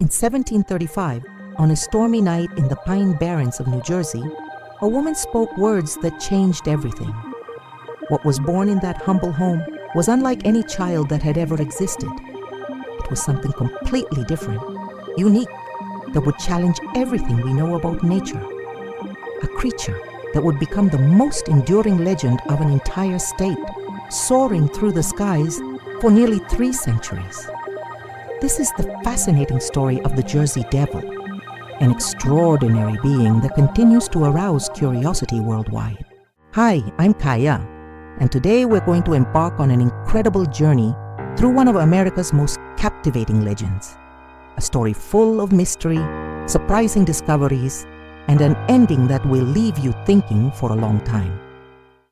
In 1735, on a stormy night in the Pine Barrens of New Jersey, a woman spoke words that changed everything. What was born in that humble home was unlike any child that had ever existed. It was something completely different, unique, that would challenge everything we know about nature. A creature that would become the most enduring legend of an entire state, soaring through the skies for nearly 3 centuries. This is the fascinating story of the Jersey Devil, an extraordinary being that continues to arouse curiosity worldwide. Hi, I'm Kaya, and today we're going to embark on an incredible journey through one of America's most captivating legends. A story full of mystery, surprising discoveries, and an ending that will leave you thinking for a long time.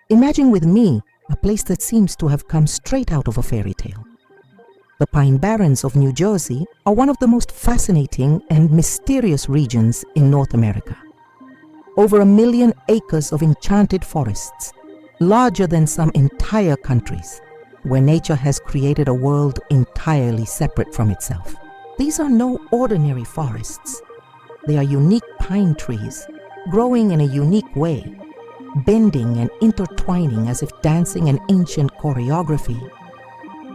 Imagine with me a place that seems to have come straight out of a fairy tale. The Pine Barrens of New Jersey are one of the most fascinating and mysterious regions in North America. Over 1 million acres of enchanted forests, larger than some entire countries, where nature has created a world entirely separate from itself. These are no ordinary forests. They are unique pine trees, growing in a unique way, bending and intertwining as if dancing an ancient choreography.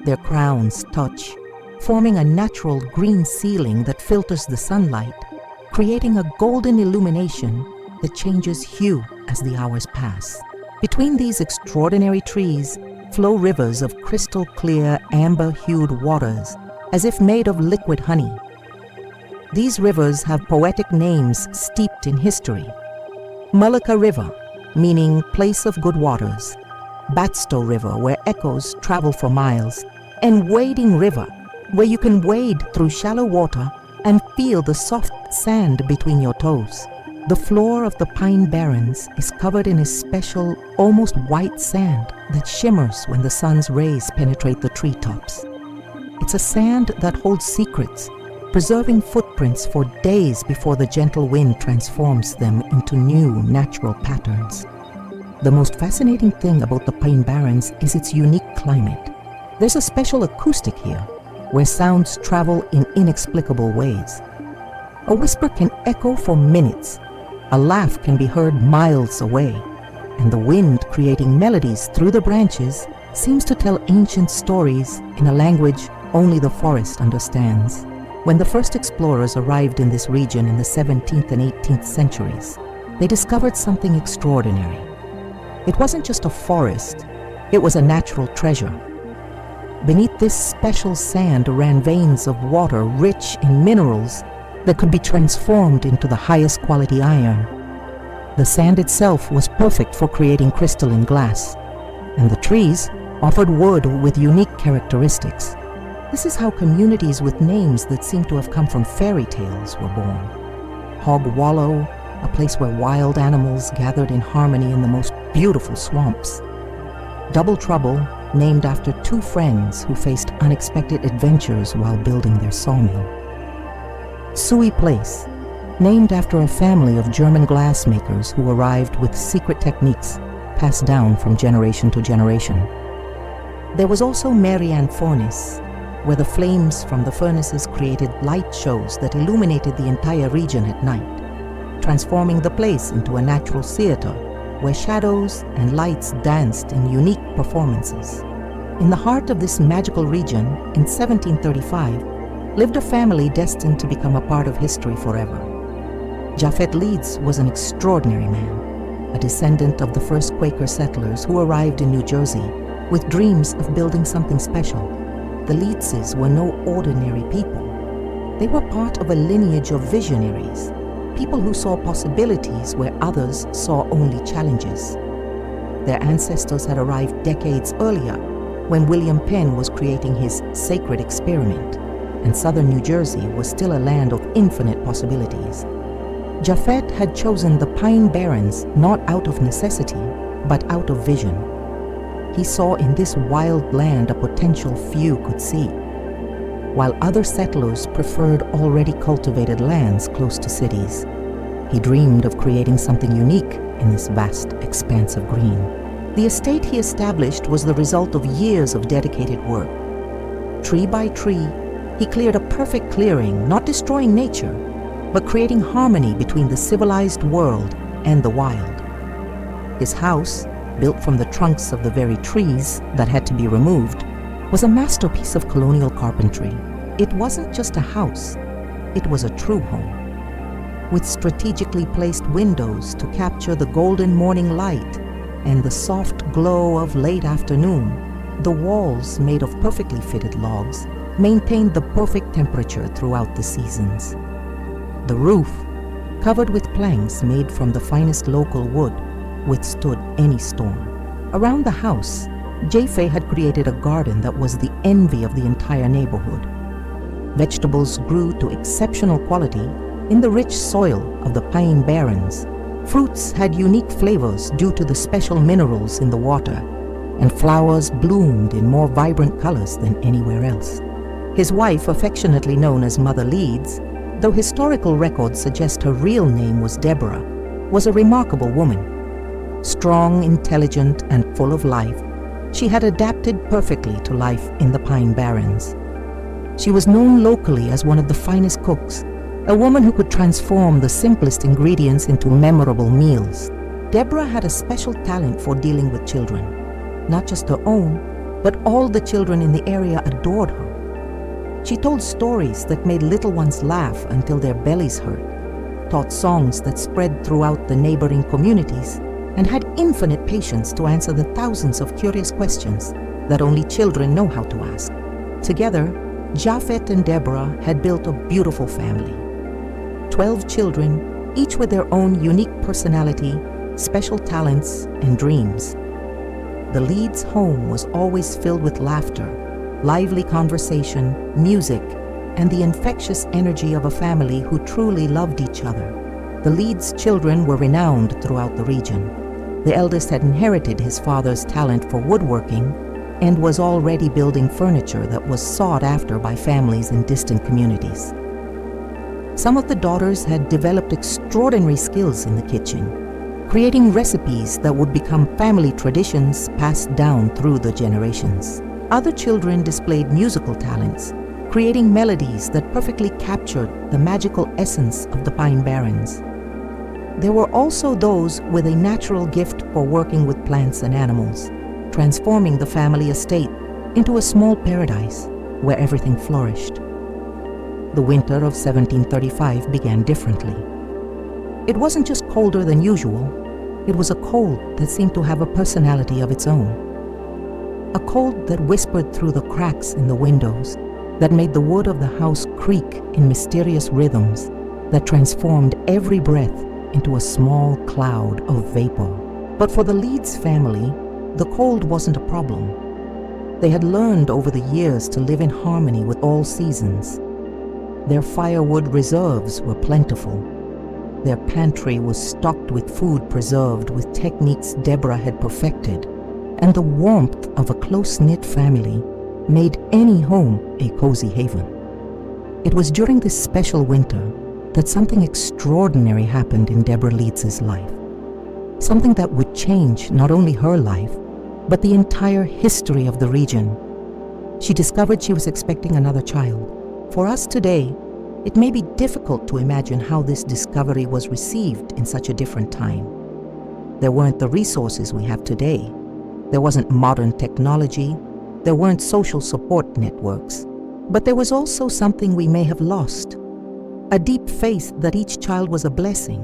Their crowns touch, forming a natural green ceiling that filters the sunlight, creating a golden illumination that changes hue as the hours pass. Between these extraordinary trees flow rivers of crystal clear, amber-hued waters, as if made of liquid honey. These rivers have poetic names steeped in history. Mullica River, meaning place of good waters; Batstow River, where echoes travel for miles; and Wading River, where you can wade through shallow water and feel the soft sand between your toes. The floor of the Pine Barrens is covered in a special, almost white sand that shimmers when the sun's rays penetrate the treetops. It's a sand that holds secrets, preserving footprints for days before the gentle wind transforms them into new natural patterns. The most fascinating thing about the Pine Barrens is its unique climate. There's a special acoustic here, where sounds travel in inexplicable ways. A whisper can echo for minutes, a laugh can be heard miles away, and the wind creating melodies through the branches seems to tell ancient stories in a language only the forest understands. When the first explorers arrived in this region in the 17th and 18th centuries, they discovered something extraordinary. It wasn't just a forest, it was a natural treasure. Beneath this special sand ran veins of water rich in minerals that could be transformed into the highest quality iron. The sand itself was perfect for creating crystalline glass, and the trees offered wood with unique characteristics. This is how communities with names that seem to have come from fairy tales were born. Hog Wallow, a place where wild animals gathered in harmony in the most beautiful swamps. Double Trouble, named after 2 friends who faced unexpected adventures while building their sawmill. Suey Place, named after a family of German glassmakers who arrived with secret techniques passed down from generation to generation. There was also Marianne Furnace, where the flames from the furnaces created light shows that illuminated the entire region at night, transforming the place into a natural theater where shadows and lights danced in unique performances. In the heart of this magical region, in 1735, lived a family destined to become a part of history forever. Deborah Leeds was an extraordinary man, a descendant of the first Quaker settlers who arrived in New Jersey with dreams of building something special. The Leedses were no ordinary people. They were part of a lineage of visionaries, people who saw possibilities where others saw only challenges. Their ancestors had arrived decades earlier, when William Penn was creating his sacred experiment, and southern New Jersey was still a land of infinite possibilities. Japhet had chosen the Pine Barrens not out of necessity, but out of vision. He saw in this wild land a potential few could see, while other settlers preferred already cultivated lands close to cities. He dreamed of creating something unique in this vast expanse of green. The estate he established was the result of years of dedicated work. Tree by tree, He cleared a perfect clearing, not destroying nature, but creating harmony between the civilized world and the wild. His house, built from the trunks of the very trees that had to be removed, was a masterpiece of colonial carpentry. It wasn't just a house, it was a true home. With strategically placed windows to capture the golden morning light and the soft glow of late afternoon, the walls, made of perfectly fitted logs, maintained the perfect temperature throughout the seasons. The roof, covered with planks made from the finest local wood, withstood any storm. Around the house, Jaffe had created a garden that was the envy of the entire neighborhood. Vegetables grew to exceptional quality in the rich soil of the Pine Barrens. Fruits had unique flavors due to the special minerals in the water, and flowers bloomed in more vibrant colors than anywhere else. His wife, affectionately known as Mother Leeds, though historical records suggest her real name was Deborah, was a remarkable woman. Strong, intelligent, and full of life, she had adapted perfectly to life in the Pine Barrens. She was known locally as one of the finest cooks, a woman who could transform the simplest ingredients into memorable meals. Deborah had a special talent for dealing with children. Not just her own, but all the children in the area adored her. She told stories that made little ones laugh until their bellies hurt, taught songs that spread throughout the neighboring communities, and had infinite patience to answer the thousands of curious questions that only children know how to ask. Together, Japhet and Deborah had built a beautiful family. 12 children, each with their own unique personality, special talents, and dreams. The Leeds' home was always filled with laughter, lively conversation, music, and the infectious energy of a family who truly loved each other. The Leeds' children were renowned throughout the region. The eldest had inherited his father's talent for woodworking and was already building furniture that was sought after by families in distant communities. Some of the daughters had developed extraordinary skills in the kitchen, creating recipes that would become family traditions passed down through the generations. Other children displayed musical talents, creating melodies that perfectly captured the magical essence of the Pine Barrens. There were also those with a natural gift for working with plants and animals, transforming the family estate into a small paradise where everything flourished. The winter of 1735 began differently. It wasn't just colder than usual, it was a cold that seemed to have a personality of its own. A cold that whispered through the cracks in the windows, that made the wood of the house creak in mysterious rhythms, that transformed every breath into a small cloud of vapor. But for the Leeds family, the cold wasn't a problem. They had learned over the years to live in harmony with all seasons. Their firewood reserves were plentiful. Their pantry was stocked with food preserved with techniques Deborah had perfected, and the warmth of a close-knit family made any home a cozy haven. It was during this special winter that something extraordinary happened in Deborah Leeds' life. Something that would change not only her life, but the entire history of the region. She discovered she was expecting another child. For us today, it may be difficult to imagine how this discovery was received in such a different time. There weren't the resources we have today. There wasn't modern technology. There weren't social support networks. But there was also something we may have lost. A deep faith that each child was a blessing,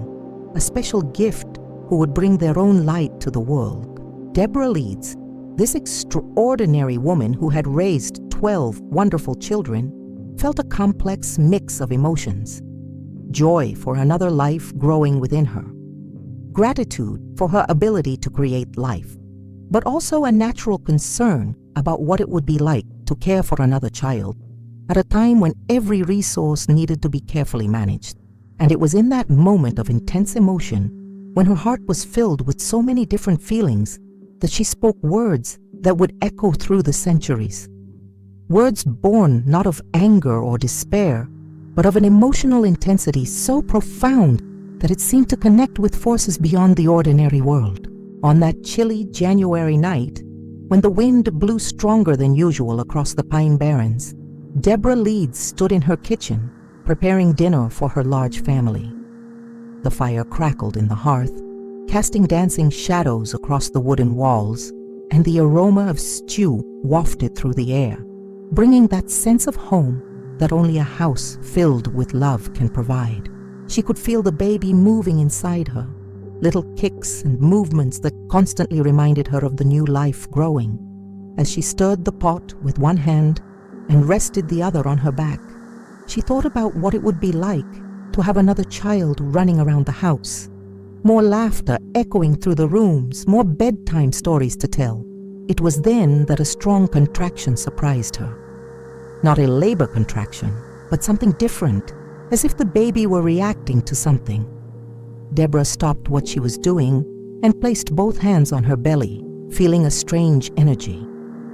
a special gift who would bring their own light to the world. Deborah Leeds, this extraordinary woman who had raised 12 wonderful children, felt a complex mix of emotions. Joy for another life growing within her. Gratitude for her ability to create life, but also a natural concern about what it would be like to care for another child at a time when every resource needed to be carefully managed. And it was in that moment of intense emotion, when her heart was filled with so many different feelings, that she spoke words that would echo through the centuries. Words born not of anger or despair, but of an emotional intensity so profound that it seemed to connect with forces beyond the ordinary world. On that chilly January night, when the wind blew stronger than usual across the Pine Barrens, Deborah Leeds stood in her kitchen, preparing dinner for her large family. The fire crackled in the hearth, casting dancing shadows across the wooden walls, and the aroma of stew wafted through the air, bringing that sense of home that only a house filled with love can provide. She could feel the baby moving inside her, little kicks and movements that constantly reminded her of the new life growing. As she stirred the pot with one hand and rested the other on her back, she thought about what it would be like to have another child running around the house. More laughter echoing through the rooms, more bedtime stories to tell. It was then that a strong contraction surprised her. Not a labor contraction, but something different, as if the baby were reacting to something. Deborah stopped what she was doing and placed both hands on her belly, feeling a strange energy,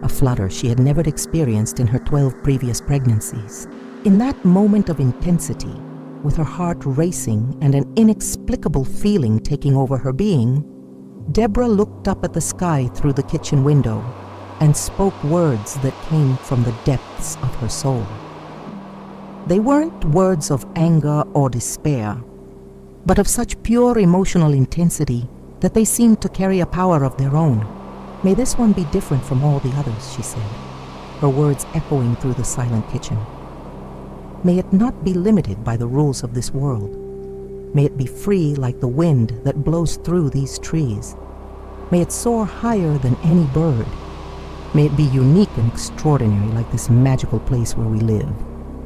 a flutter she had never experienced in her 12 previous pregnancies. In that moment of intensity, with her heart racing and an inexplicable feeling taking over her being, Deborah looked up at the sky through the kitchen window and spoke words that came from the depths of her soul. They weren't words of anger or despair, but of such pure emotional intensity that they seemed to carry a power of their own. "May this one be different from all the others," she said, her words echoing through the silent kitchen. "May it not be limited by the rules of this world. May it be free like the wind that blows through these trees. May it soar higher than any bird. May it be unique and extraordinary like this magical place where we live."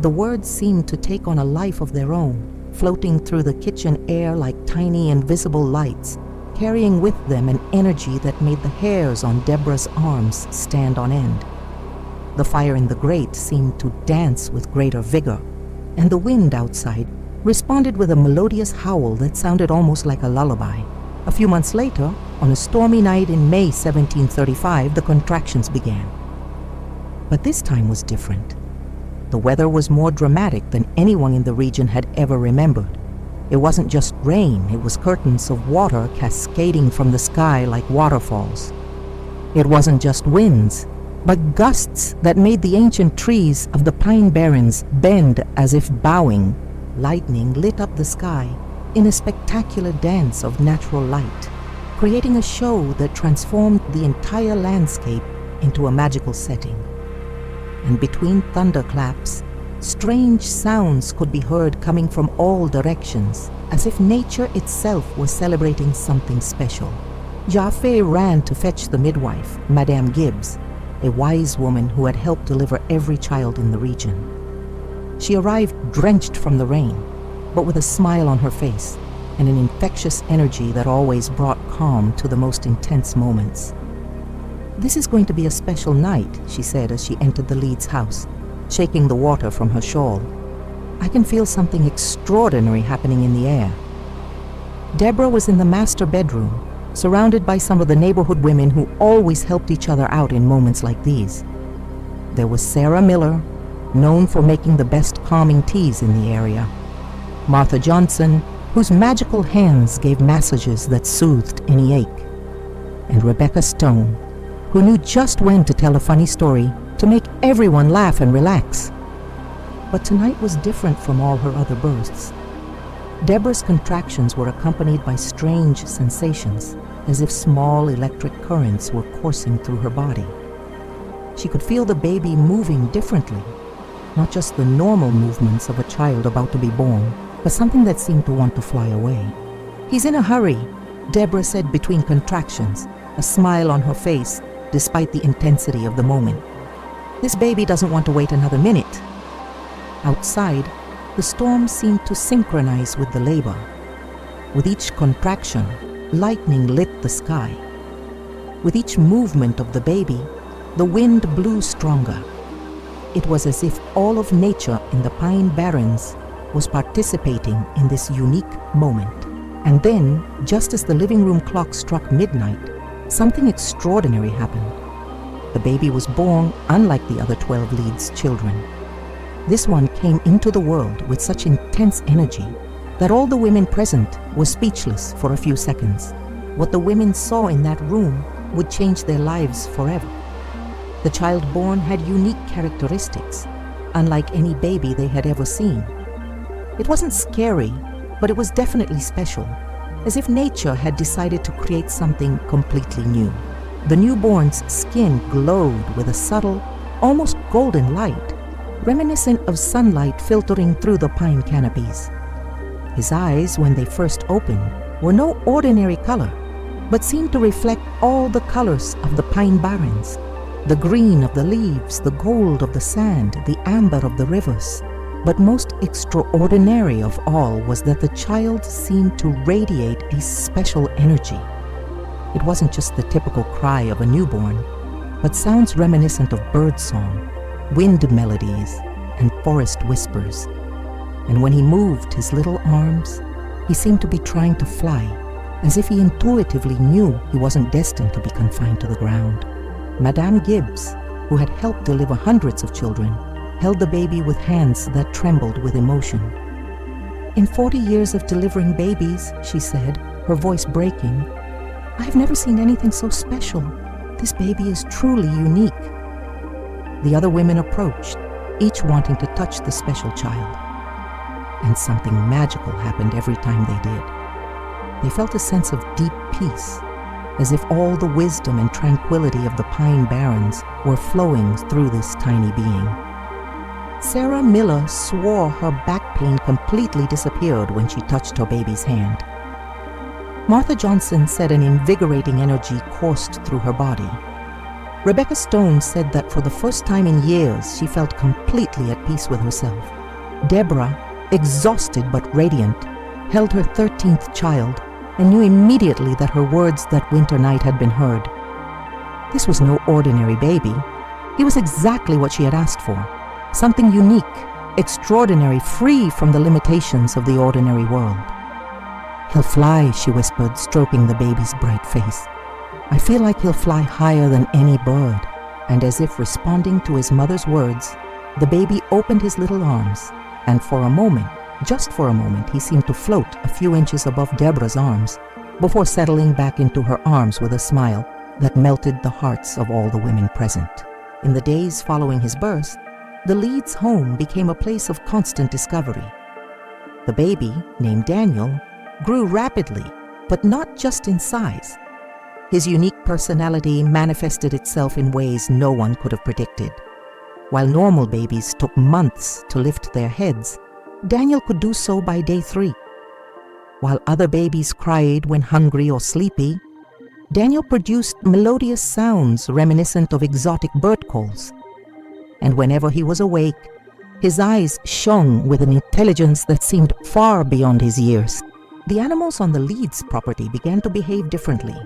The words seemed to take on a life of their own, floating through the kitchen air like tiny invisible lights, carrying with them an energy that made the hairs on Deborah's arms stand on end. The fire in the grate seemed to dance with greater vigor, and the wind outside responded with a melodious howl that sounded almost like a lullaby. A few months later, on a stormy night in May 1735, the contractions began. But this time was different. The weather was more dramatic than anyone in the region had ever remembered. It wasn't just rain, it was curtains of water cascading from the sky like waterfalls. It wasn't just winds, but gusts that made the ancient trees of the Pine Barrens bend as if bowing. Lightning lit up the sky in a spectacular dance of natural light, creating a show that transformed the entire landscape into a magical setting. And between thunderclaps, strange sounds could be heard coming from all directions, as if nature itself was celebrating something special. Jaffe ran to fetch the midwife, Madame Gibbs, a wise woman who had helped deliver every child in the region. She arrived drenched from the rain, but with a smile on her face and an infectious energy that always brought calm to the most intense moments. "This is going to be a special night," she said as she entered the Leeds house, shaking the water from her shawl. "I can feel something extraordinary happening in the air." Deborah was in the master bedroom, surrounded by some of the neighborhood women who always helped each other out in moments like these. There was Sarah Miller, known for making the best calming teas in the area; Martha Johnson, whose magical hands gave massages that soothed any ache; and Rebecca Stone, who knew just when to tell a funny story to make everyone laugh and relax. But tonight was different from all her other bursts. Deborah's contractions were accompanied by strange sensations, as if small electric currents were coursing through her body. She could feel the baby moving differently, not just the normal movements of a child about to be born, but something that seemed to want to fly away. "He's in a hurry," Deborah said between contractions, a smile on her face despite the intensity of the moment. "This baby doesn't want to wait another minute." Outside, the storm seemed to synchronize with the labor. With each contraction, lightning lit the sky. With each movement of the baby, the wind blew stronger. It was as if all of nature in the Pine Barrens was participating in this unique moment. And then, just as the living room clock struck midnight, something extraordinary happened. The baby was born unlike the other 12 Leeds children. This one came into the world with such intense energy that all the women present were speechless for a few seconds. What the women saw in that room would change their lives forever. The child born had unique characteristics. unlike any baby they had ever seen. It wasn't scary, but it was definitely special, as if nature had decided to create something completely new. The newborn's skin glowed with a subtle, almost golden light, reminiscent of sunlight filtering through the pine canopies. His eyes, when they first opened, were no ordinary color, but seemed to reflect all the colors of the Pine Barrens, the green of the leaves, the gold of the sand, the amber of the rivers. But most extraordinary of all was that the child seemed to radiate a special energy. It wasn't just the typical cry of a newborn, but sounds reminiscent of birdsong, wind melodies, and forest whispers. And when he moved his little arms, he seemed to be trying to fly, as if he intuitively knew he wasn't destined to be confined to the ground. Madame Gibbs, who had helped deliver hundreds of children, held the baby with hands that trembled with emotion. "In 40 years of delivering babies," she said, her voice breaking, "I've never seen anything so special. This baby is truly unique." The other women approached, each wanting to touch the special child. And something magical happened every time they did. They felt a sense of deep peace, as if all the wisdom and tranquility of the Pine Barrens were flowing through this tiny being. Sarah Miller swore her back pain completely disappeared when she touched her baby's hand. Martha Johnson said an invigorating energy coursed through her body. Rebecca Stone said that for the first time in years she felt completely at peace with herself. Deborah, exhausted but radiant, held her 13th child and knew immediately that her words that winter night had been heard. This was no ordinary baby. He was exactly what she had asked for, something unique, extraordinary, free from the limitations of the ordinary world. "He'll fly," she whispered, stroking the baby's bright face. "I feel like he'll fly higher than any bird." And as if responding to his mother's words, the baby opened his little arms, and for a moment, just for a moment, he seemed to float a few inches above Deborah's arms, before settling back into her arms with a smile that melted the hearts of all the women present. In the days following his birth, the Leeds' home became a place of constant discovery. The baby, named Daniel, grew rapidly, but not just in size. His unique personality manifested itself in ways no one could have predicted. While normal babies took months to lift their heads, Daniel could do so by day 3. While other babies cried when hungry or sleepy, Daniel produced melodious sounds reminiscent of exotic bird calls. And whenever he was awake, his eyes shone with an intelligence that seemed far beyond his years. The animals on the Leeds property began to behave differently.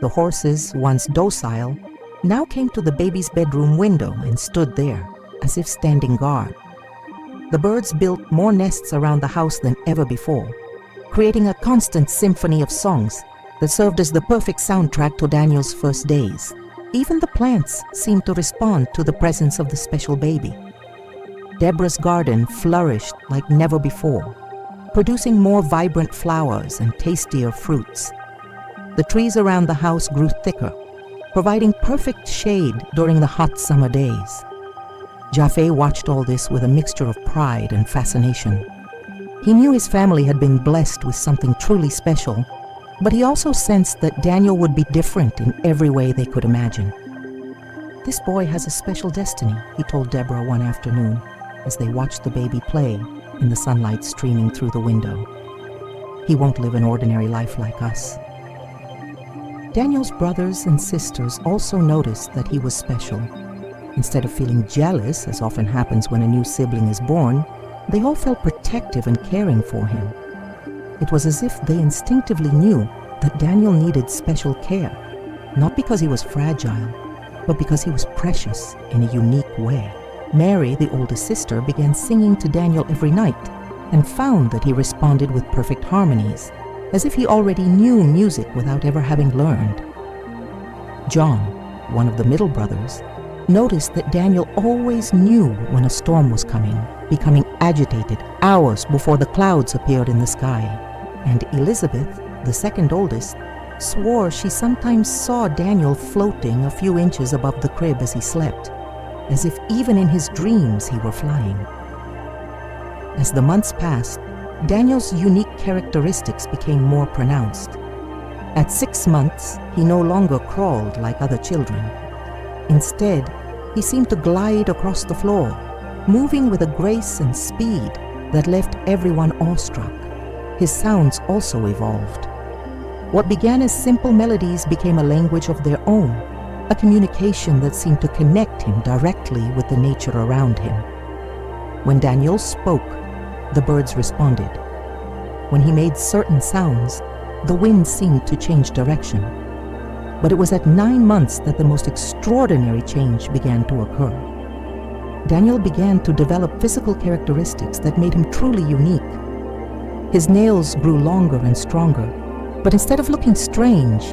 The horses, once docile, now came to the baby's bedroom window and stood there, as if standing guard. The birds built more nests around the house than ever before, creating a constant symphony of songs that served as the perfect soundtrack to Daniel's first days. Even the plants seemed to respond to the presence of the special baby. Deborah's garden flourished like never before, producing more vibrant flowers and tastier fruits. The trees around the house grew thicker, providing perfect shade during the hot summer days. Jaffe watched all this with a mixture of pride and fascination. He knew his family had been blessed with something truly special, but he also sensed that Daniel would be different in every way they could imagine. "This boy has a special destiny," he told Deborah one afternoon as they watched the baby play in the sunlight streaming through the window. "He won't live an ordinary life like us." Daniel's brothers and sisters also noticed that he was special. Instead of feeling jealous, as often happens when a new sibling is born, they all felt protective and caring for him. It was as if they instinctively knew that Daniel needed special care, not because he was fragile, but because he was precious in a unique way. Mary, the oldest sister, began singing to Daniel every night and found that he responded with perfect harmonies, as if he already knew music without ever having learned. John, one of the middle brothers, noticed that Daniel always knew when a storm was coming, becoming agitated hours before the clouds appeared in the sky. And Elizabeth, the second oldest, swore she sometimes saw Daniel floating a few inches above the crib as he slept, as if even in his dreams he were flying. As the months passed, Daniel's unique characteristics became more pronounced. At 6 months, he no longer crawled like other children. Instead, he seemed to glide across the floor, moving with a grace and speed that left everyone awestruck. His sounds also evolved. What began as simple melodies became a language of their own, a communication that seemed to connect him directly with the nature around him. When Daniel spoke, the birds responded. When he made certain sounds, the wind seemed to change direction. But it was at 9 months that the most extraordinary change began to occur. Daniel began to develop physical characteristics that made him truly unique. His nails grew longer and stronger, but instead of looking strange,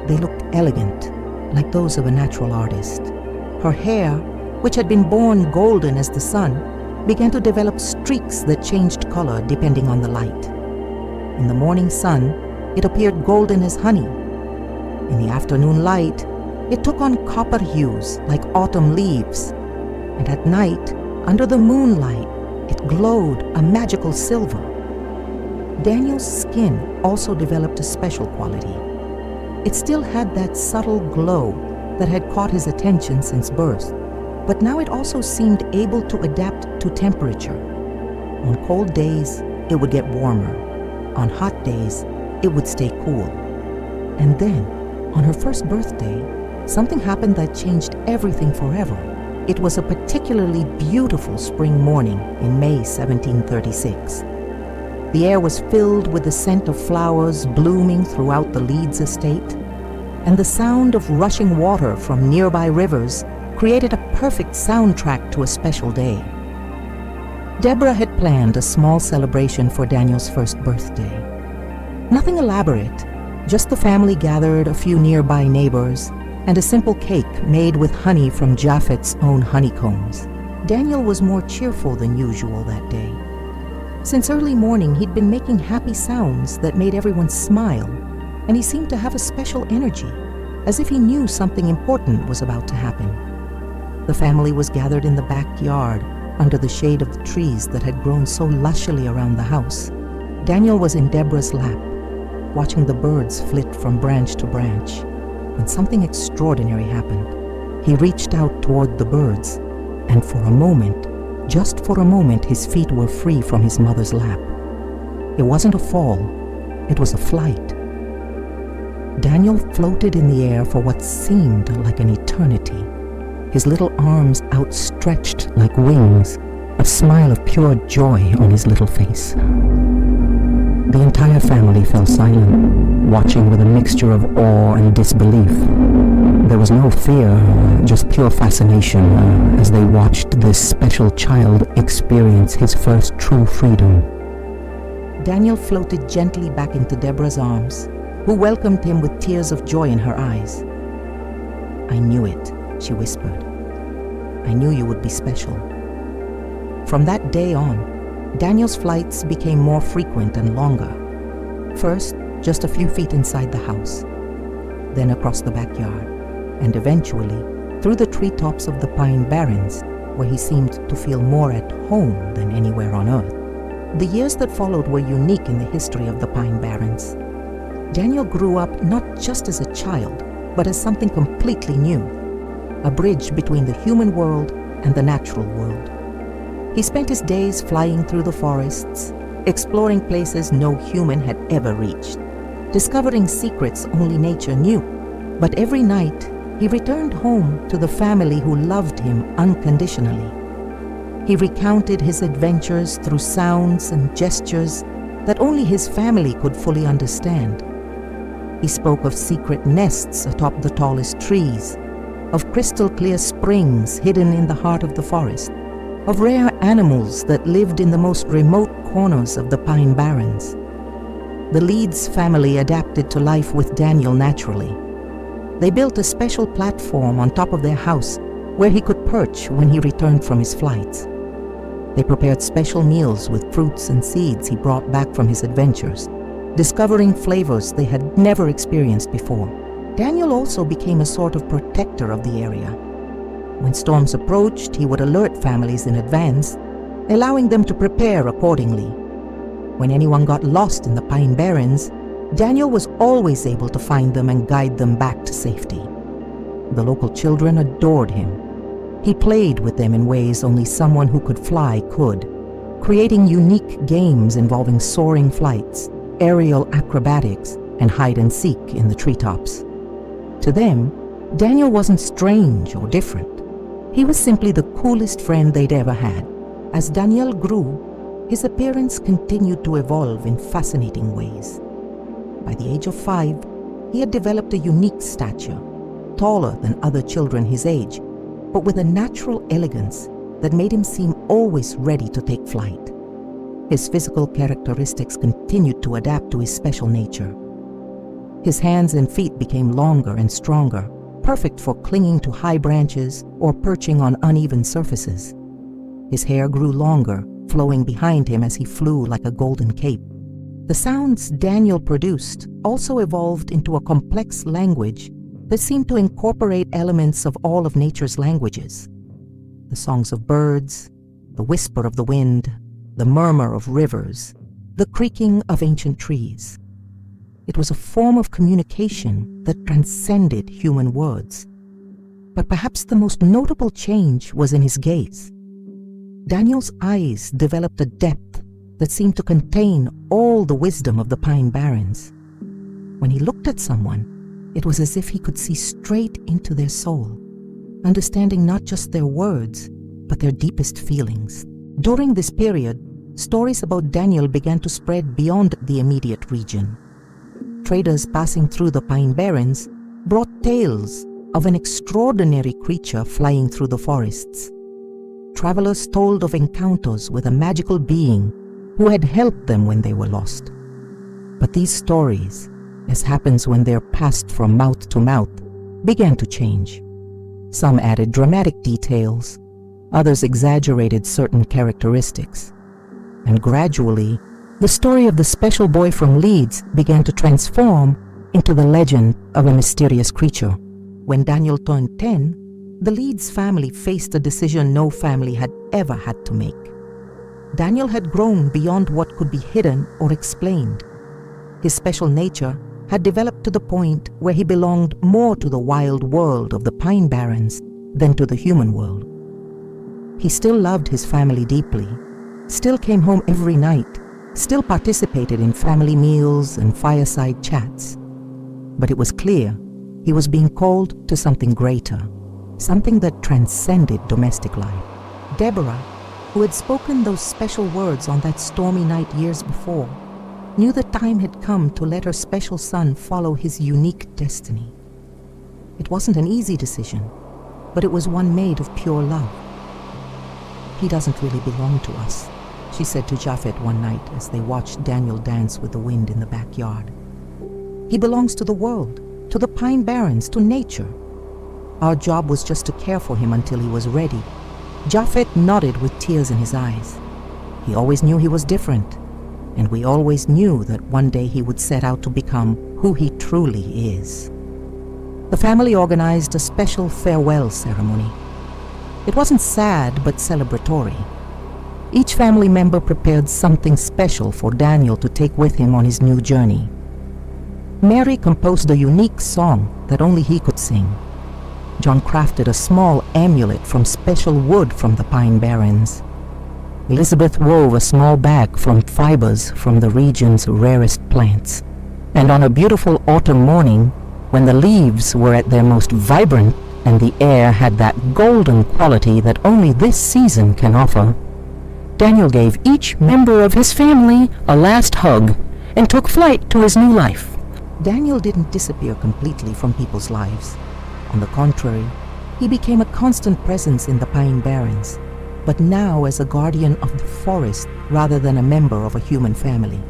they looked elegant, like those of a natural artist. Her hair, which had been born golden as the sun, began to develop streaks that changed color depending on the light. In the morning sun, it appeared golden as honey. In the afternoon light, it took on copper hues like autumn leaves. And at night, under the moonlight, it glowed a magical silver. Daniel's skin also developed a special quality. It still had that subtle glow that had caught his attention since birth, but now it also seemed able to adapt to temperature. On cold days, it would get warmer. On hot days, it would stay cool. And then, on her first birthday, something happened that changed everything forever. It was a particularly beautiful spring morning in May 1736. The air was filled with the scent of flowers blooming throughout the Leeds estate, and the sound of rushing water from nearby rivers created a perfect soundtrack to a special day. Deborah had planned a small celebration for Daniel's first birthday. Nothing elaborate, just the family gathered, a few nearby neighbors, and a simple cake made with honey from Japhet's own honeycombs. Daniel was more cheerful than usual that day. Since early morning, he'd been making happy sounds that made everyone smile, and he seemed to have a special energy, as if he knew something important was about to happen. The family was gathered in the backyard, under the shade of the trees that had grown so lushly around the house. Daniel was in Deborah's lap, watching the birds flit from branch to branch, when something extraordinary happened. He reached out toward the birds, and for a moment, just for a moment, his feet were free from his mother's lap. It wasn't a fall, it was a flight. Daniel floated in the air for what seemed like an eternity, his little arms outstretched like wings, a smile of pure joy on his little face. The entire family fell silent, watching with a mixture of awe and disbelief. There was no fear, just pure fascination as they watched this special child experience his first true freedom. Daniel floated gently back into Deborah's arms, who welcomed him with tears of joy in her eyes. "I knew it," she whispered. "I knew you would be special." From that day on, Daniel's flights became more frequent and longer. First, just a few feet inside the house, then across the backyard, and eventually through the treetops of the Pine Barrens, where he seemed to feel more at home than anywhere on earth. The years that followed were unique in the history of the Pine Barrens. Daniel grew up not just as a child, but as something completely new, a bridge between the human world and the natural world. He spent his days flying through the forests, exploring places no human had ever reached, discovering secrets only nature knew. But every night, he returned home to the family who loved him unconditionally. He recounted his adventures through sounds and gestures that only his family could fully understand. He spoke of secret nests atop the tallest trees, of crystal-clear springs hidden in the heart of the forest, of rare animals that lived in the most remote corners of the Pine Barrens. The Leeds family adapted to life with Daniel naturally. They built a special platform on top of their house where he could perch when he returned from his flights. They prepared special meals with fruits and seeds he brought back from his adventures, discovering flavors they had never experienced before. Daniel also became a sort of protector of the area. When storms approached, he would alert families in advance, allowing them to prepare accordingly. When anyone got lost in the Pine Barrens, Daniel was always able to find them and guide them back to safety. The local children adored him. He played with them in ways only someone who could fly could, creating unique games involving soaring flights, aerial acrobatics, and hide and seek in the treetops. To them, Daniel wasn't strange or different. He was simply the coolest friend they'd ever had. As Daniel grew, his appearance continued to evolve in fascinating ways. By the age of 5, he had developed a unique stature, taller than other children his age, but with a natural elegance that made him seem always ready to take flight. His physical characteristics continued to adapt to his special nature. His hands and feet became longer and stronger, perfect for clinging to high branches or perching on uneven surfaces. His hair grew longer, flowing behind him as he flew like a golden cape. The sounds Daniel produced also evolved into a complex language that seemed to incorporate elements of all of nature's languages. The songs of birds, the whisper of the wind, the murmur of rivers, the creaking of ancient trees. It was a form of communication that transcended human words. But perhaps the most notable change was in his gaze. Daniel's eyes developed a depth that seemed to contain all the wisdom of the Pine Barrens. When he looked at someone, it was as if he could see straight into their soul, understanding not just their words, but their deepest feelings. During this period, stories about Daniel began to spread beyond the immediate region. Traders passing through the Pine Barrens brought tales of an extraordinary creature flying through the forests. Travelers told of encounters with a magical being who had helped them when they were lost. But these stories, as happens when they're passed from mouth to mouth, began to change. Some added dramatic details, others exaggerated certain characteristics. And gradually, the story of the special boy from Leeds began to transform into the legend of a mysterious creature. When Daniel turned 10, the Leeds family faced a decision no family had ever had to make. Daniel had grown beyond what could be hidden or explained. His special nature had developed to the point where he belonged more to the wild world of the Pine Barrens than to the human world. He still loved his family deeply, still came home every night, still participated in family meals and fireside chats. But it was clear he was being called to something greater, something that transcended domestic life. Deborah, who had spoken those special words on that stormy night years before, knew the time had come to let her special son follow his unique destiny. It wasn't an easy decision, but it was one made of pure love. "He doesn't really belong to us," she said to Japhet one night as they watched Daniel dance with the wind in the backyard. "He belongs to the world, to the Pine Barrens, to nature. Our job was just to care for him until he was ready." Japhet nodded with tears in his eyes. He always knew he was different, and we always knew that one day he would set out to become who he truly is. The family organized a special farewell ceremony. It wasn't sad, but celebratory. Each family member prepared something special for Daniel to take with him on his new journey. Mary composed a unique song that only he could sing. John crafted a small amulet from special wood from the Pine Barrens. Elizabeth wove a small bag from fibers from the region's rarest plants. And on a beautiful autumn morning, when the leaves were at their most vibrant and the air had that golden quality that only this season can offer, Daniel gave each member of his family a last hug and took flight to his new life. Daniel didn't disappear completely from people's lives. On the contrary, he became a constant presence in the Pine Barrens, but now as a guardian of the forest rather than a member of a human family.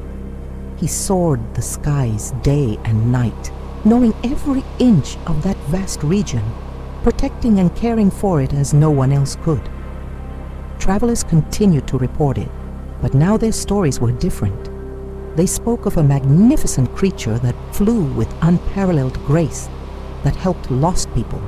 He soared the skies day and night, knowing every inch of that vast region, protecting and caring for it as no one else could. Travelers continued to report it, but now their stories were different. They spoke of a magnificent creature that flew with unparalleled grace, that helped lost people,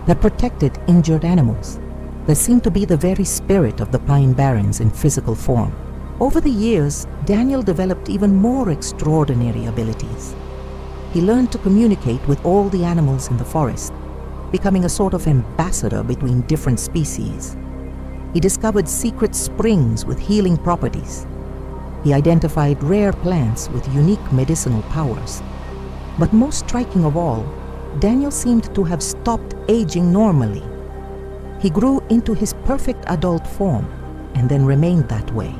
that protected injured animals, that seemed to be the very spirit of the Pine Barrens in physical form. Over the years, Daniel developed even more extraordinary abilities. He learned to communicate with all the animals in the forest, becoming a sort of ambassador between different species. He discovered secret springs with healing properties. He identified rare plants with unique medicinal powers. But most striking of all, Daniel seemed to have stopped aging normally. He grew into his perfect adult form and then remained that way,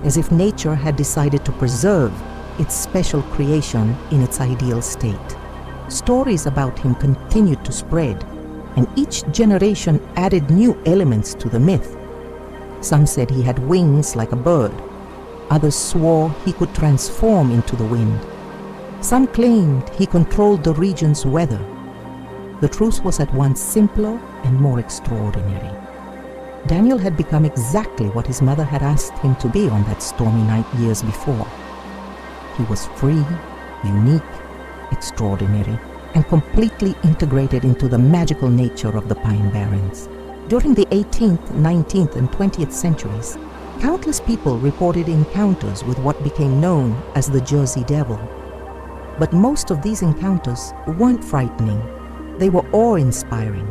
as if nature had decided to preserve its special creation in its ideal state. Stories about him continued to spread, and each generation added new elements to the myth. Some said he had wings like a bird. Others swore he could transform into the wind. Some claimed he controlled the region's weather. The truth was at once simpler and more extraordinary. Daniel had become exactly what his mother had asked him to be on that stormy night years before. He was free, unique, extraordinary, and completely integrated into the magical nature of the Pine Barrens. During the 18th, 19th, and 20th centuries, countless people reported encounters with what became known as the Jersey Devil. But most of these encounters weren't frightening. They were awe-inspiring.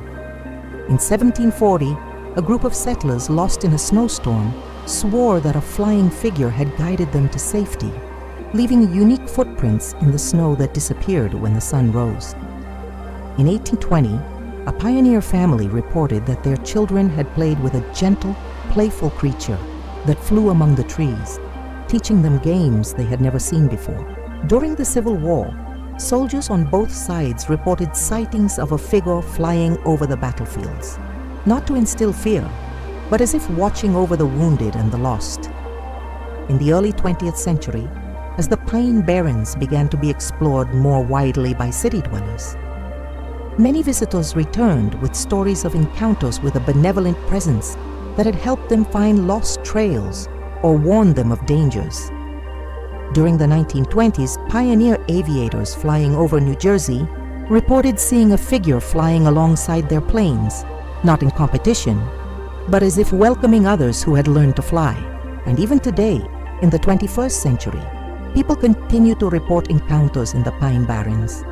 In 1740, a group of settlers lost in a snowstorm swore that a flying figure had guided them to safety, leaving unique footprints in the snow that disappeared when the sun rose. In 1820, a pioneer family reported that their children had played with a gentle, playful creature that flew among the trees, teaching them games they had never seen before. During the Civil War, soldiers on both sides reported sightings of a figure flying over the battlefields, not to instill fear, but as if watching over the wounded and the lost. In the early 20th century, as the Pine Barrens began to be explored more widely by city dwellers, many visitors returned with stories of encounters with a benevolent presence that had helped them find lost trails or warned them of dangers. During the 1920s, pioneer aviators flying over New Jersey reported seeing a figure flying alongside their planes, not in competition, but as if welcoming others who had learned to fly. And even today, in the 21st century, people continue to report encounters in the Pine Barrens.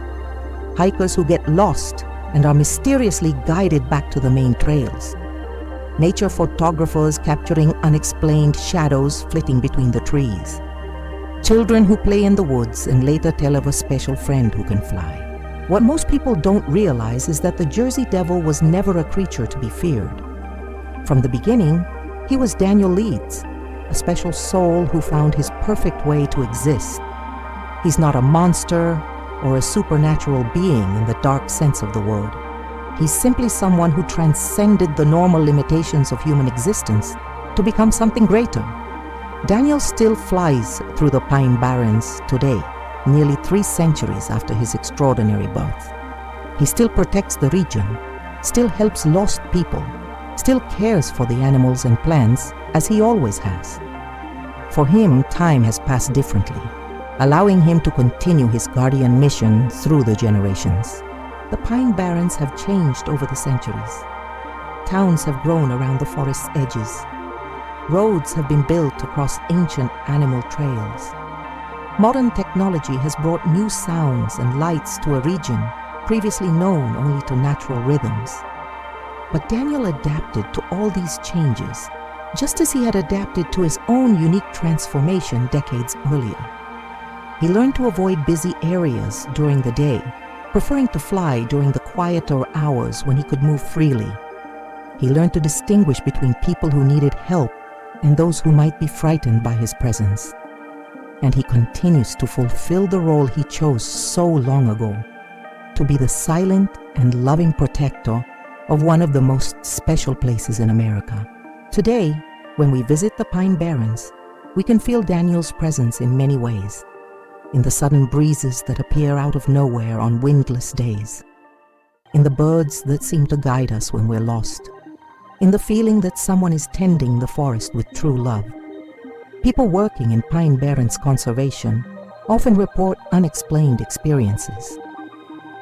Hikers who get lost and are mysteriously guided back to the main trails. Nature photographers capturing unexplained shadows flitting between the trees. Children who play in the woods and later tell of a special friend who can fly. What most people don't realize is that the Jersey Devil was never a creature to be feared. From the beginning, he was Daniel Leeds, a special soul who found his perfect way to exist. He's not a monster or a supernatural being in the dark sense of the word. He's simply someone who transcended the normal limitations of human existence to become something greater. Daniel still flies through the Pine Barrens today, nearly 3 centuries after his extraordinary birth. He still protects the region, still helps lost people, still cares for the animals and plants as he always has. For him, time has passed differently, allowing him to continue his guardian mission through the generations. The Pine Barrens have changed over the centuries. Towns have grown around the forest's edges. Roads have been built across ancient animal trails. Modern technology has brought new sounds and lights to a region previously known only to natural rhythms. But Daniel adapted to all these changes, just as he had adapted to his own unique transformation decades earlier. He learned to avoid busy areas during the day, preferring to fly during the quieter hours when he could move freely. He learned to distinguish between people who needed help and those who might be frightened by his presence. And he continues to fulfill the role he chose so long ago, to be the silent and loving protector of one of the most special places in America. Today, when we visit the Pine Barrens, we can feel Daniel's presence in many ways. In the sudden breezes that appear out of nowhere on windless days. In the birds that seem to guide us when we're lost. In the feeling that someone is tending the forest with true love. People working in Pine Barrens conservation often report unexplained experiences.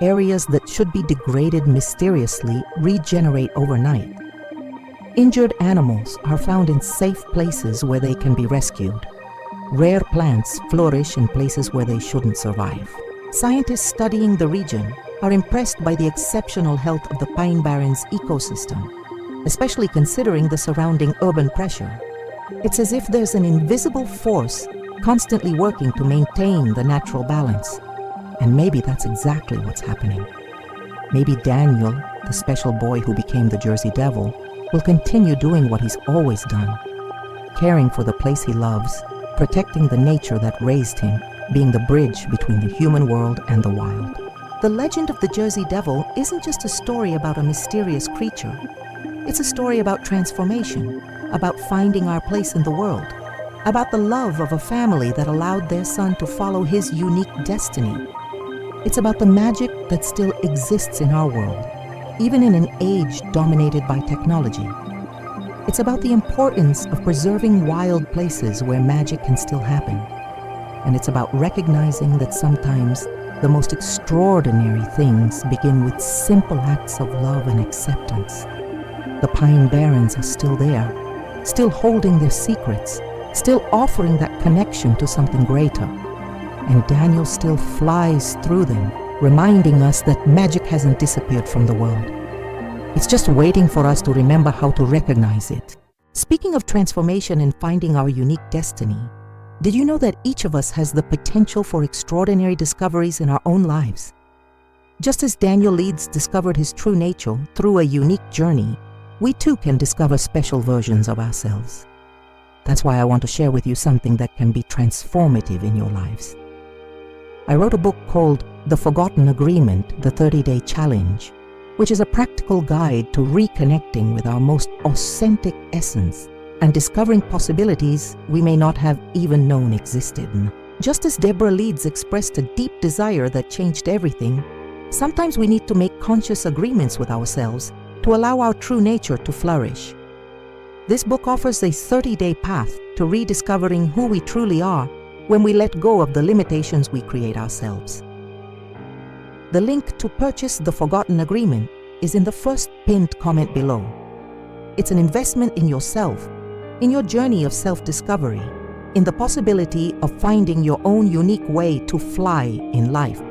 Areas that should be degraded mysteriously regenerate overnight. Injured animals are found in safe places where they can be rescued. Rare plants flourish in places where they shouldn't survive. Scientists studying the region are impressed by the exceptional health of the Pine Barrens ecosystem, especially considering the surrounding urban pressure. It's as if there's an invisible force constantly working to maintain the natural balance. And maybe that's exactly what's happening. Maybe Daniel, the special boy who became the Jersey Devil, will continue doing what he's always done, caring for the place he loves, protecting the nature that raised him, being the bridge between the human world and the wild. The legend of the Jersey Devil isn't just a story about a mysterious creature. It's a story about transformation, about finding our place in the world, about the love of a family that allowed their son to follow his unique destiny. It's about the magic that still exists in our world, even in an age dominated by technology. It's about the importance of preserving wild places where magic can still happen. And it's about recognizing that sometimes the most extraordinary things begin with simple acts of love and acceptance. The Pine Barrens are still there, still holding their secrets, still offering that connection to something greater. And Daniel still flies through them, reminding us that magic hasn't disappeared from the world. It's just waiting for us to remember how to recognize it. Speaking of transformation and finding our unique destiny, did you know that each of us has the potential for extraordinary discoveries in our own lives? Just as Daniel Leeds discovered his true nature through a unique journey, we too can discover special versions of ourselves. That's why I want to share with you something that can be transformative in your lives. I wrote a book called The Forgotten Agreement, The 30-Day Challenge, which is a practical guide to reconnecting with our most authentic essence and discovering possibilities we may not have even known existed. Just as Deborah Leeds expressed a deep desire that changed everything, sometimes we need to make conscious agreements with ourselves to allow our true nature to flourish. This book offers a 30-day path to rediscovering who we truly are when we let go of the limitations we create ourselves. The link to purchase The Forgotten Agreement is in the first pinned comment below. It's an investment in yourself, in your journey of self-discovery, in the possibility of finding your own unique way to fly in life.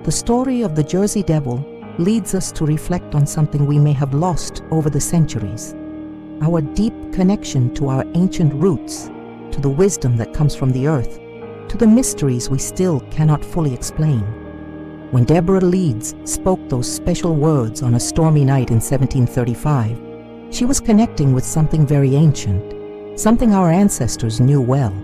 The story of the Jersey Devil leads us to reflect on something we may have lost over the centuries: our deep connection to our ancient roots, to the wisdom that comes from the earth, to the mysteries we still cannot fully explain. When Deborah Leeds spoke those special words on a stormy night in 1735, she was connecting with something very ancient, something our ancestors knew well: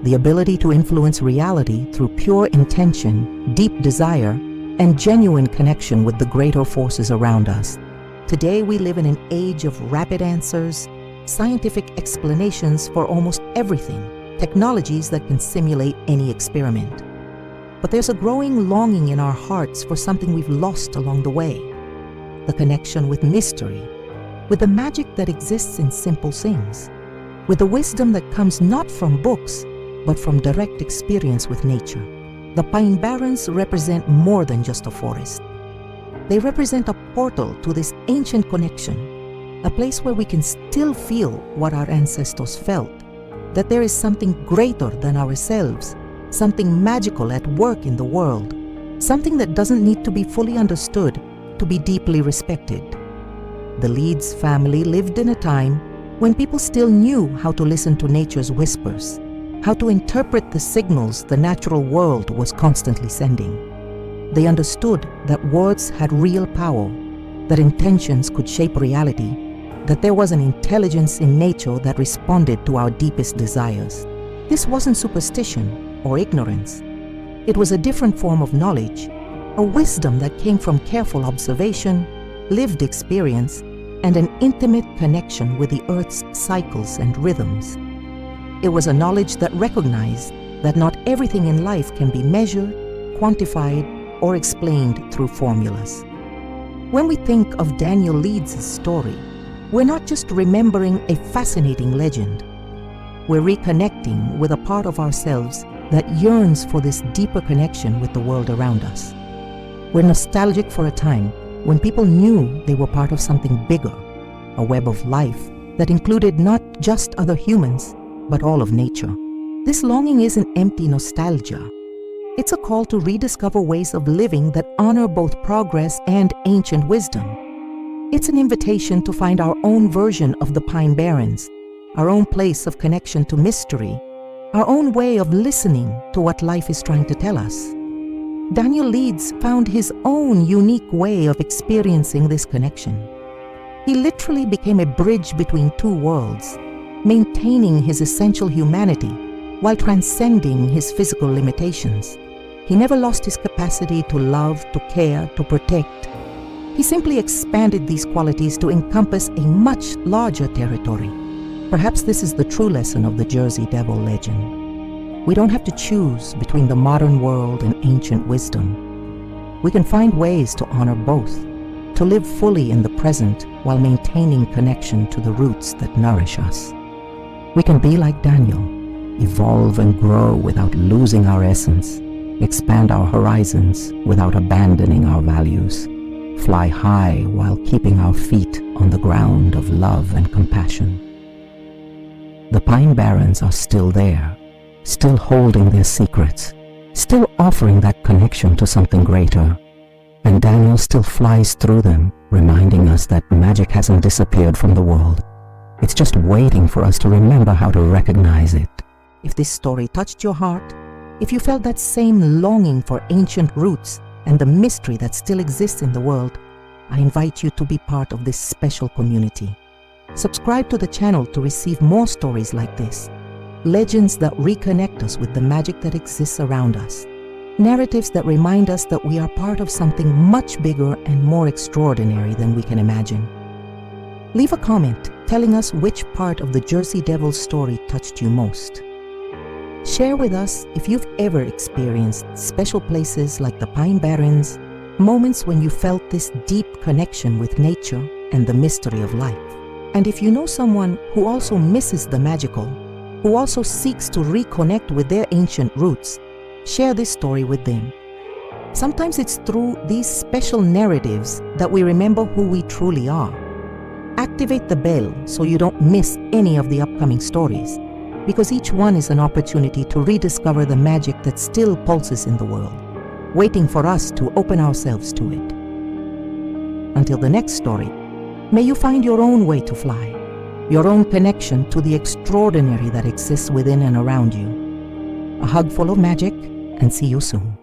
the ability to influence reality through pure intention, deep desire, and genuine connection with the greater forces around us. Today we live in an age of rapid answers, scientific explanations for almost everything, technologies that can simulate any experiment. But there's a growing longing in our hearts for something we've lost along the way: the connection with mystery, with the magic that exists in simple things, with the wisdom that comes not from books, but from direct experience with nature. The Pine Barrens represent more than just a forest. They represent a portal to this ancient connection, a place where we can still feel what our ancestors felt, that there is something greater than ourselves, something magical at work in the world, something that doesn't need to be fully understood to be deeply respected. The Leeds family lived in a time when people still knew how to listen to nature's whispers, how to interpret the signals the natural world was constantly sending. They understood that words had real power, that intentions could shape reality, that there was an intelligence in nature that responded to our deepest desires. This wasn't superstition or ignorance. It was a different form of knowledge, a wisdom that came from careful observation, lived experience, and an intimate connection with the earth's cycles and rhythms. It was a knowledge that recognized that not everything in life can be measured, quantified, or explained through formulas. When we think of Daniel Leeds' story, we're not just remembering a fascinating legend. We're reconnecting with a part of ourselves that yearns for this deeper connection with the world around us. We're nostalgic for a time when people knew they were part of something bigger, a web of life that included not just other humans, but all of nature. This longing isn't empty nostalgia. It's a call to rediscover ways of living that honor both progress and ancient wisdom. It's an invitation to find our own version of the Pine Barrens, our own place of connection to mystery, our own way of listening to what life is trying to tell us. Daniel Leeds found his own unique way of experiencing this connection. He literally became a bridge between two worlds, maintaining his essential humanity while transcending his physical limitations. He never lost his capacity to love, to care, to protect. He simply expanded these qualities to encompass a much larger territory. Perhaps this is the true lesson of the Jersey Devil legend. We don't have to choose between the modern world and ancient wisdom. We can find ways to honor both, to live fully in the present while maintaining connection to the roots that nourish us. We can be like Daniel, evolve and grow without losing our essence, expand our horizons without abandoning our values, fly high while keeping our feet on the ground of love and compassion. The Pine Barrens are still there, still holding their secrets, still offering that connection to something greater. And Daniel still flies through them, reminding us that magic hasn't disappeared from the world. It's just waiting for us to remember how to recognize it. If this story touched your heart, if you felt that same longing for ancient roots and the mystery that still exists in the world, I invite you to be part of this special community. Subscribe to the channel to receive more stories like this, legends that reconnect us with the magic that exists around us, narratives that remind us that we are part of something much bigger and more extraordinary than we can imagine. Leave a comment telling us which part of the Jersey Devil story touched you most. Share with us if you've ever experienced special places like the Pine Barrens, moments when you felt this deep connection with nature and the mystery of life. And if you know someone who also misses the magical, who also seeks to reconnect with their ancient roots, share this story with them. Sometimes it's through these special narratives that we remember who we truly are. Activate the bell so you don't miss any of the upcoming stories, because each one is an opportunity to rediscover the magic that still pulses in the world, waiting for us to open ourselves to it. Until the next story, may you find your own way to fly, your own connection to the extraordinary that exists within and around you. A hug full of magic, and see you soon.